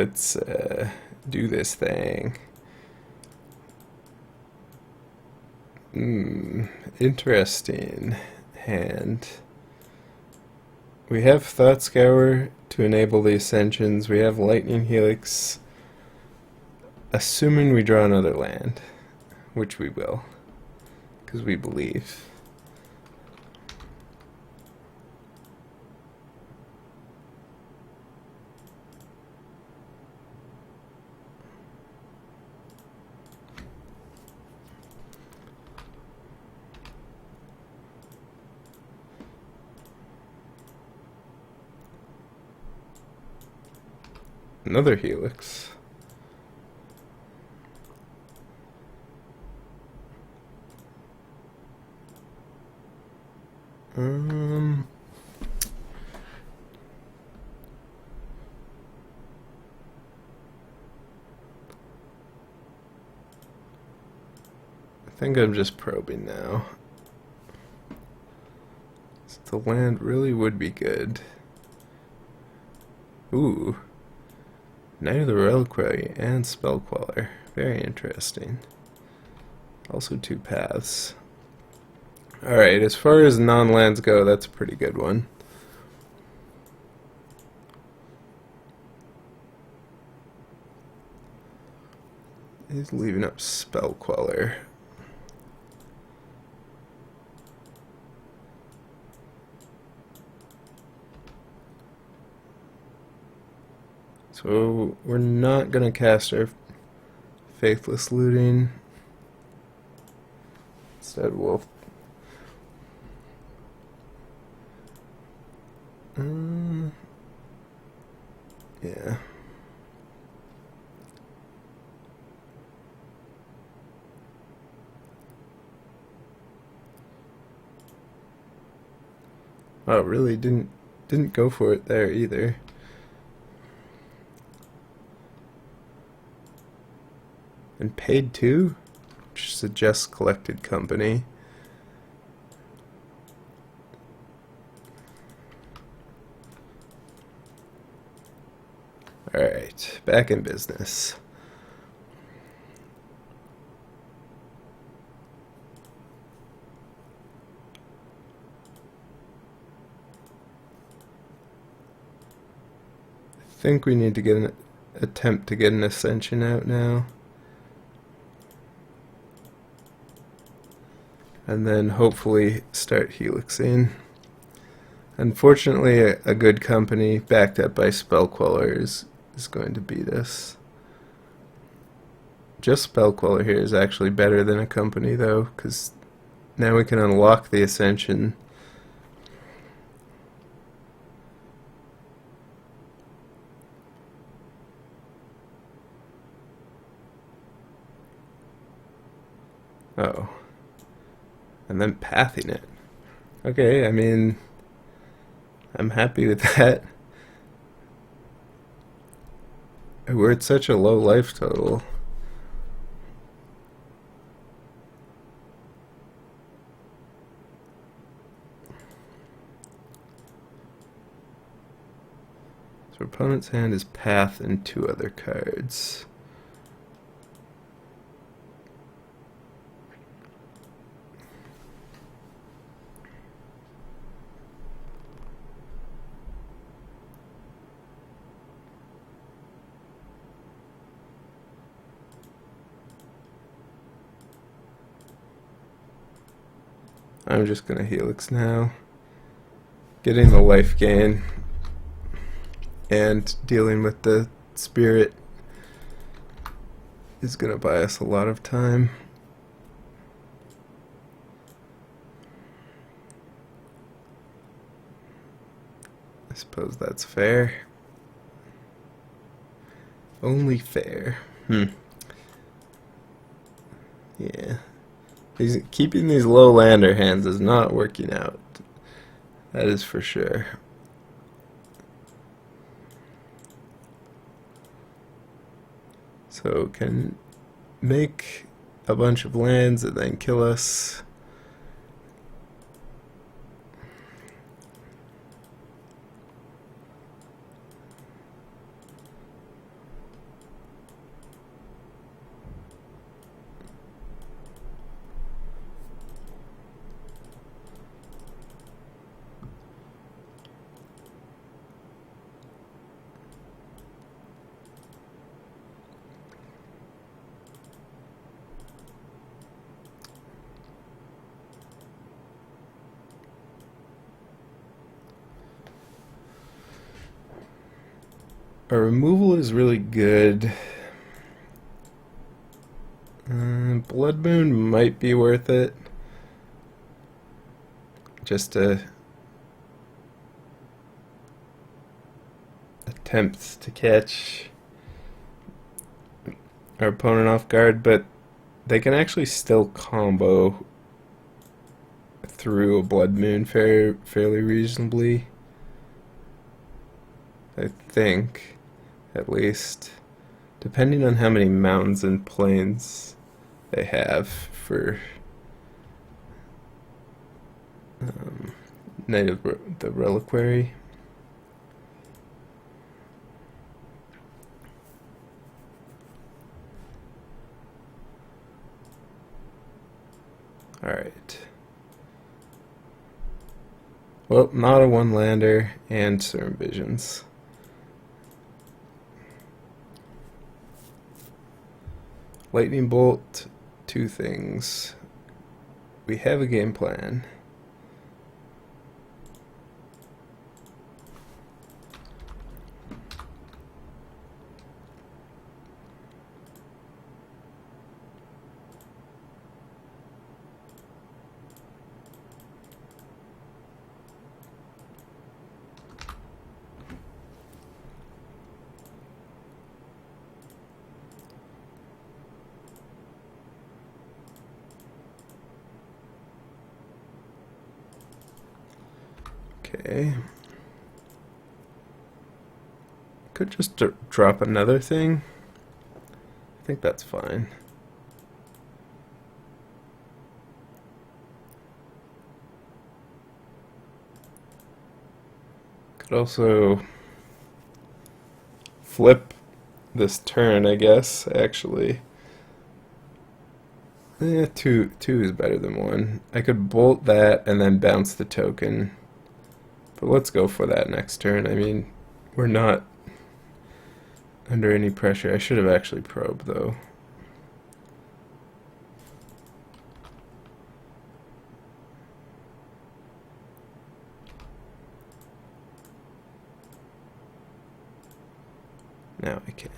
Let's do this thing. Interesting hand. We have Thought Scour to enable the Ascensions. We have Lightning Helix. Assuming we draw another land, which we will, because we believe. Another Helix. I think I'm just probing now. The land really would be good. Ooh. Knight of the Reliquary and Spell Queller. Very interesting. Also 2 paths. Alright, as far as non-lands go, that's a pretty good one. He's leaving up Spell Queller. So we're not going to cast our Faithless Looting. Instead we'll yeah. Oh, really didn't go for it there either. And paid 2, which suggests collected company. Alright, back in business. I think we need to get an attempt to get an Ascension out now. And then hopefully start helixing. Unfortunately, a good company backed up by Spell Queller is going to beat us. Just Spell Queller here is actually better than a company though, because now we can unlock the Ascension. Oh. And then pathing it. Okay, I mean, I'm happy with that. We're at such a low life total. So opponent's hand is path and 2 other cards. I'm just gonna helix now. Getting the life gain and dealing with the spirit is gonna buy us a lot of time. I suppose that's fair. Only fair. Yeah. Keeping these low lander hands is not working out. That is for sure. So can make a bunch of lands and then kill us. Our removal is really good. Blood Moon might be worth it. Just to attempt to catch our opponent off guard, but they can actually still combo through a Blood Moon fairly reasonably. I think, at least, depending on how many mountains and plains they have for Night of the Reliquary. Alright. Well, not a one-lander and Serum Visions. Lightning Bolt, two things. We have a game plan. Okay. Could just drop another thing. I think that's fine. Could also flip this turn, I guess, actually. Two is better than one. I could bolt that and then bounce the token. But let's go for that next turn. I mean, we're not under any pressure. I should have actually probed, though. Now I can.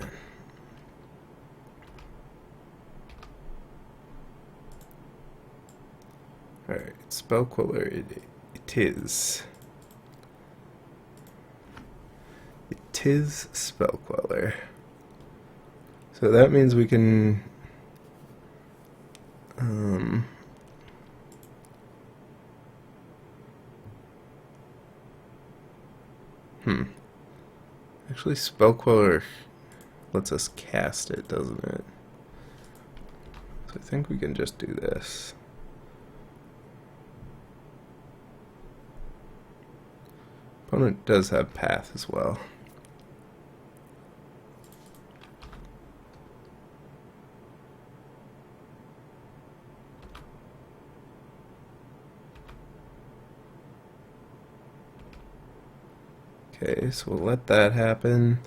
Alright, Spell Queller it is. It is Spell Queller. So that means we can actually Spell Queller lets us cast it, doesn't it? So I think we can just do this. Opponent does have Path as well. Okay, so we'll let that happen.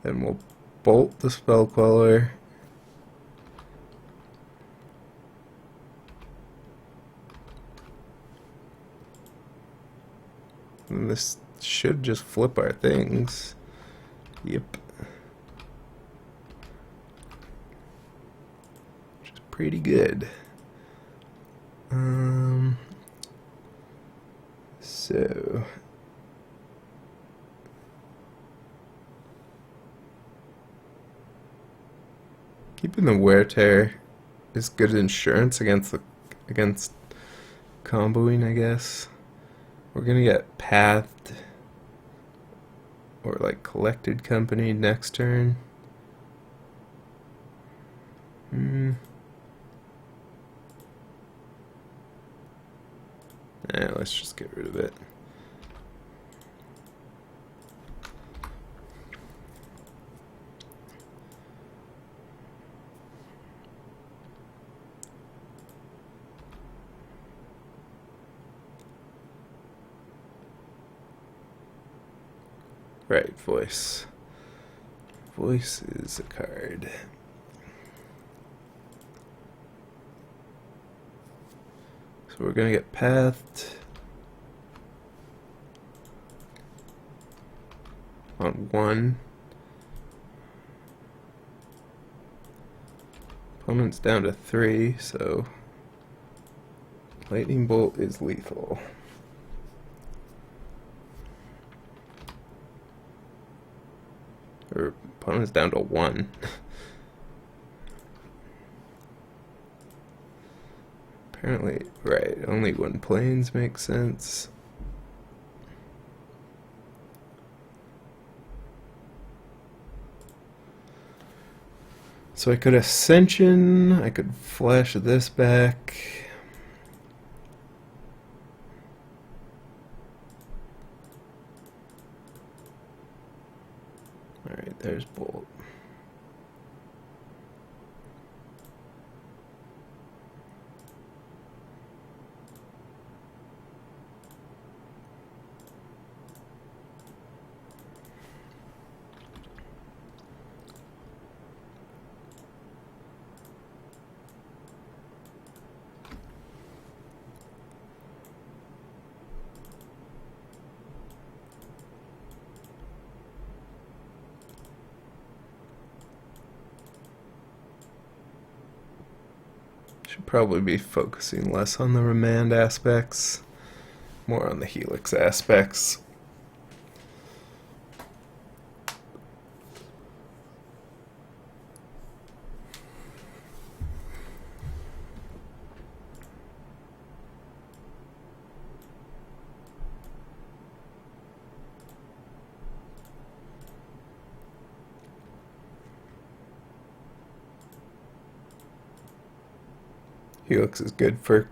Then we'll bolt the Spell Queller. And this should just flip our things. Yep. Which is pretty good. So keeping the Wear Tear is good insurance against comboing, I guess. We're gonna get Pathed or like Collected Company next turn. Let's just get rid of it. Right, Voice. Voice is a card. So we're gonna get Pathed on 1. Opponent's down to 3, so lightning bolt is lethal. Or opponent's down to 1. Apparently, right, only 1 planes makes sense. So I could Ascension, I could flash this back. Alright, there's Bolt. Should probably be focusing less on the remand aspects, more on the helix aspects. Helix is good for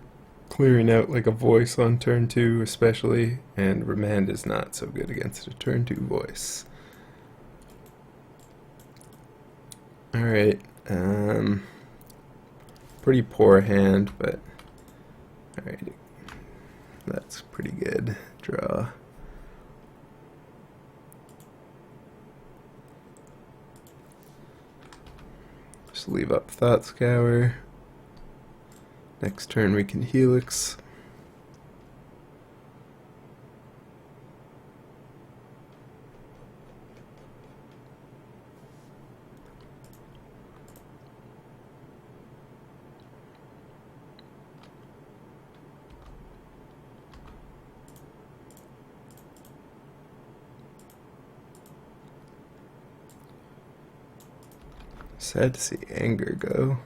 clearing out like a voice on turn 2 especially, and remand is not so good against a turn 2 voice. Alright, pretty poor hand, but alright, that's pretty good. Draw. Just leave up Thought Scour. Next turn we can Helix. Sad to see Anger go.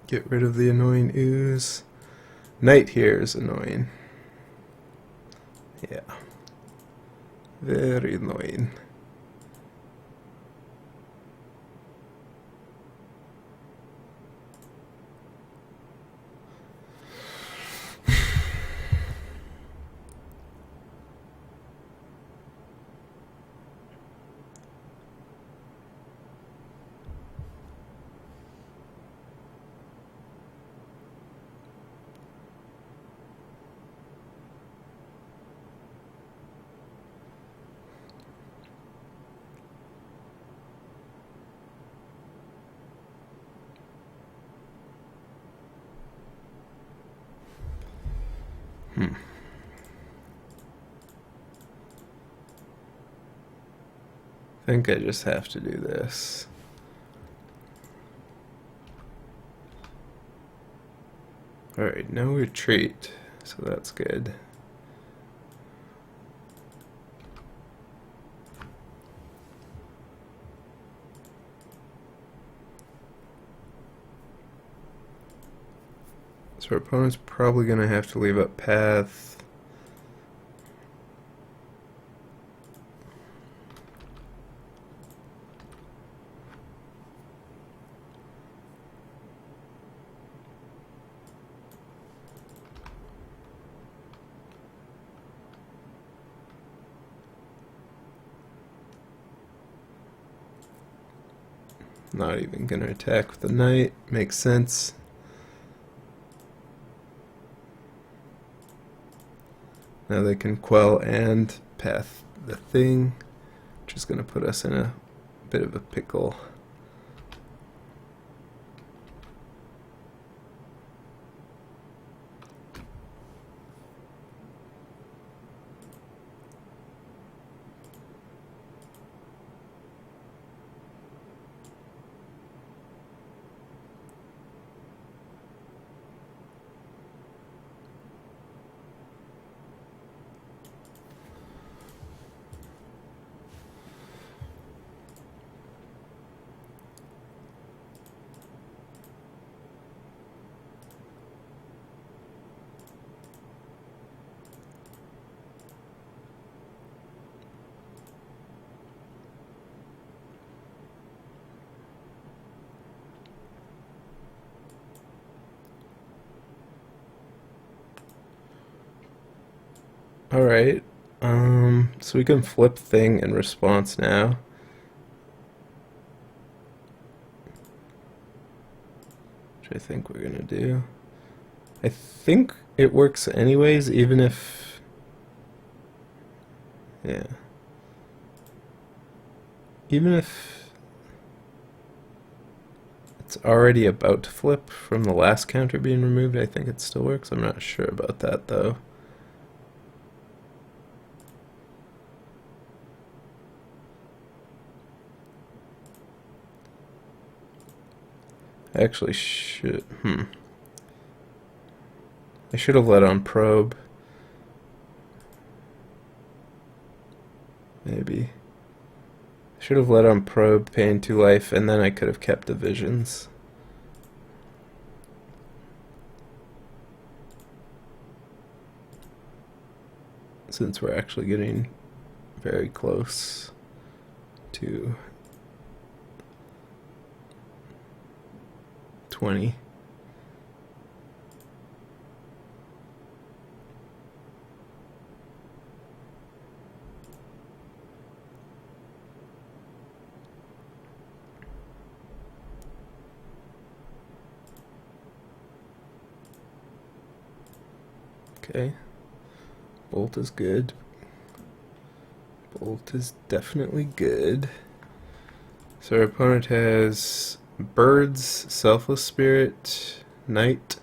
Get rid of the annoying ooze. Knight here is annoying. Yeah. Very annoying. I think I just have to do this. Alright, no retreat, so that's good. So our opponent's probably going to have to leave up path. Not even going to attack with the knight. Makes sense. Now they can quell and path the thing, which is going to put us in a bit of a pickle. Alright, so we can flip thing in response now. Which I think we're gonna do. I think it works anyways, even if... yeah. Even if it's already about to flip from the last counter being removed, I think it still works. I'm not sure about that though. I actually should... I should have let on probe. Maybe. I should have let on probe, paying 2 life, and then I could have kept the visions. Since we're actually getting very close to 20. Okay. Bolt is good. Bolt is definitely good. So our opponent has birds, selfless spirit, knight.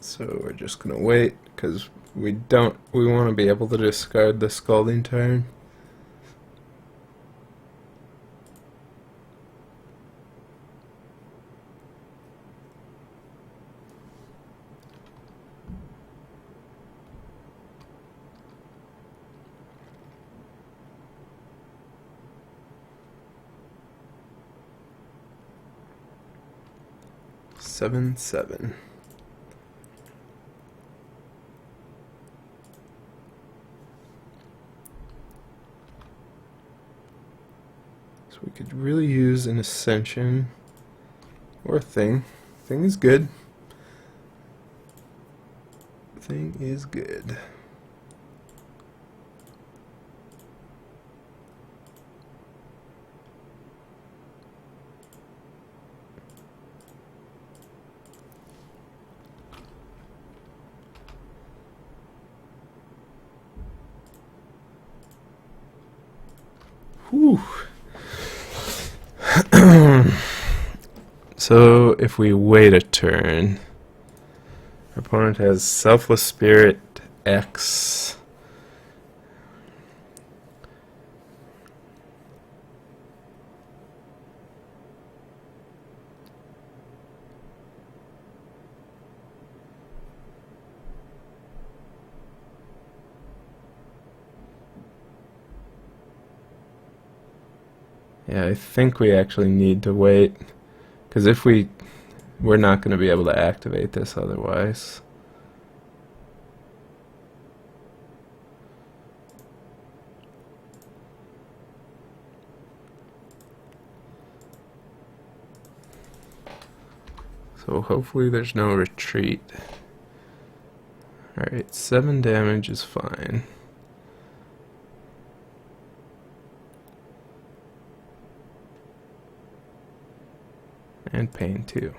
So we're just gonna wait because we want to be able to discard the scalding turn. Seven. So we could really use an Ascension or Thing. Thing is good. Thing is good. Whew. So if we wait a turn, our opponent has Selfless Spirit X. Yeah, I think we actually need to wait, because if we're not going to be able to activate this otherwise. So hopefully there's no retreat. Alright, 7 damage is fine. And pain too.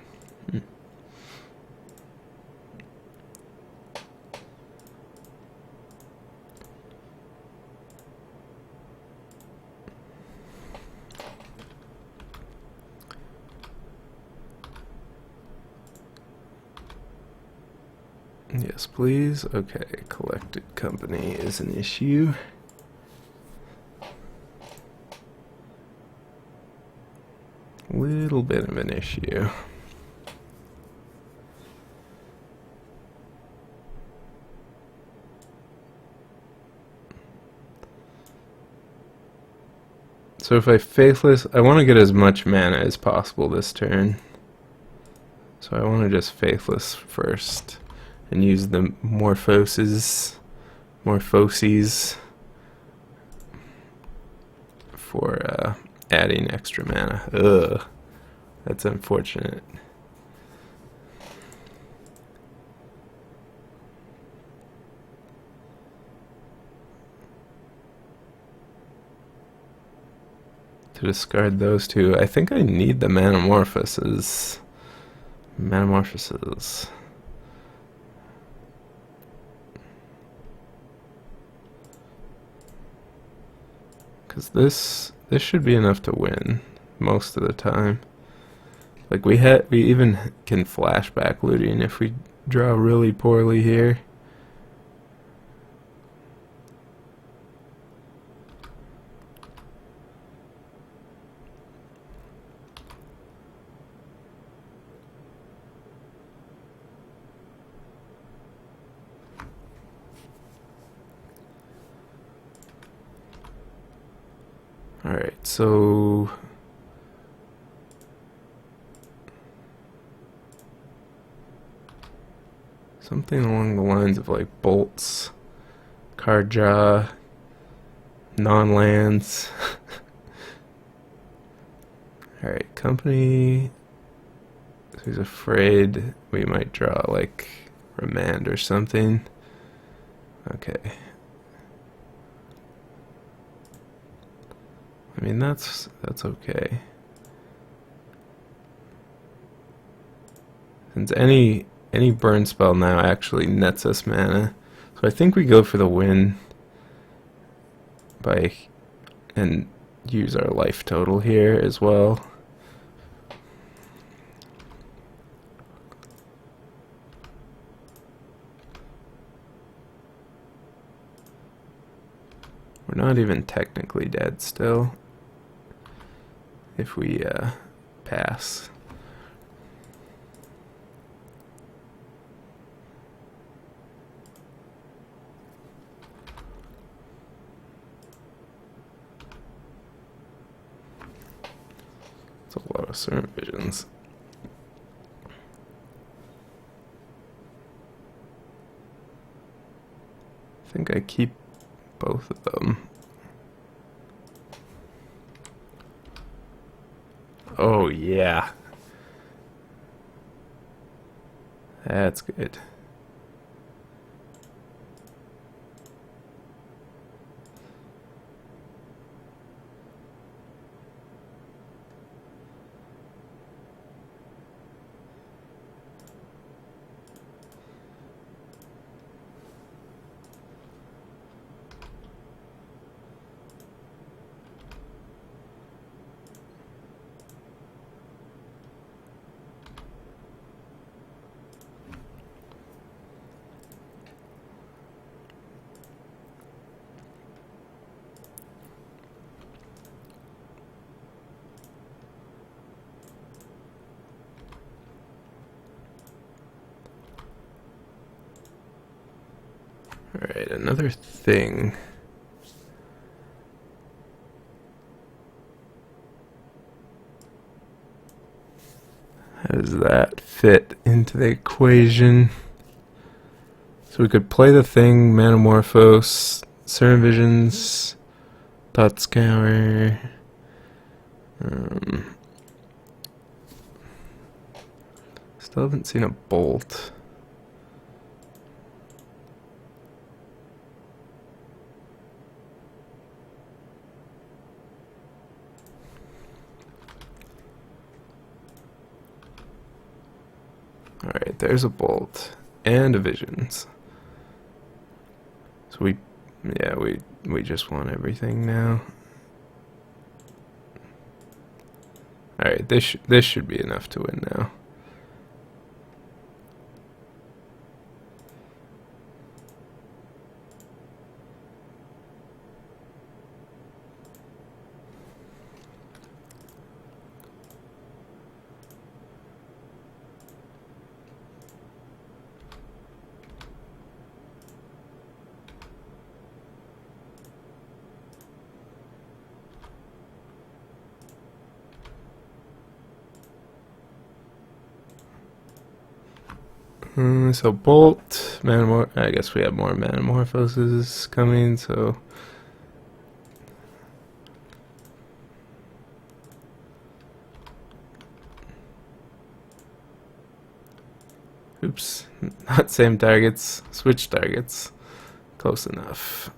Yes, please. Okay, collected company is an issue. Little bit of an issue. So if I Faithless, I want to get as much mana as possible this turn. So I want to just Faithless first and use the Morphoses for adding extra mana. Ugh, that's unfortunate. To discard those two, I think I need the Metamorphoses. Because this should be enough to win most of the time. Like we even can flashback looting if we draw really poorly here. Alright, so something along the lines of like bolts, card draw, non-lands. Alright, company. Who's afraid we might draw like Remand or something. Okay. I mean that's okay. Since any burn spell now actually nets us mana. So I think we go for the win and use our life total here as well. We're not even technically dead still if we pass. It's a lot of Servant Visions. I think I keep both of them. Oh yeah. That's good. Alright, another thing. How does that fit into the equation? So we could play the thing, Manamorphose, Servant Visions, Thought Scour. Still haven't seen a bolt. Alright, there's a bolt and a visions. So we just want everything now. Alright, this should be enough to win now. So bolt, I guess we have more metamorphoses coming, so oops, not same targets, switch targets. Close enough.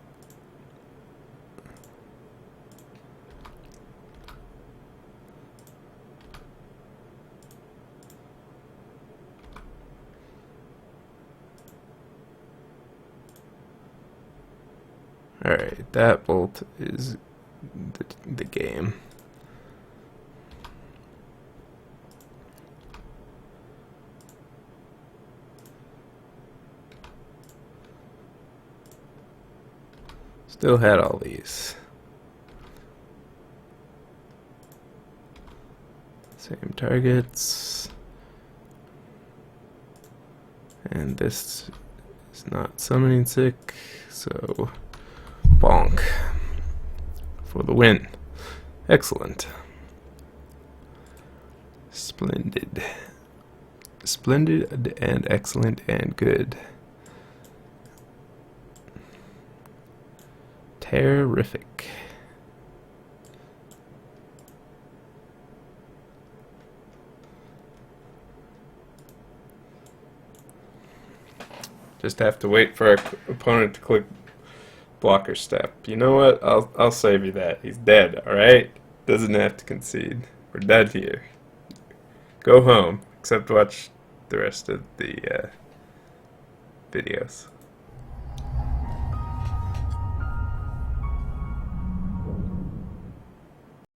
Alright, that bolt is the game. Still had all these. Same targets. And this is not summoning sick, so bonk for the win. Excellent. Splendid. Splendid and excellent and good. Terrific. Just have to wait for our opponent to click blocker step. You know what? I'll save you that. He's dead, alright? Doesn't have to concede. We're dead here. Go home, except watch the rest of the videos.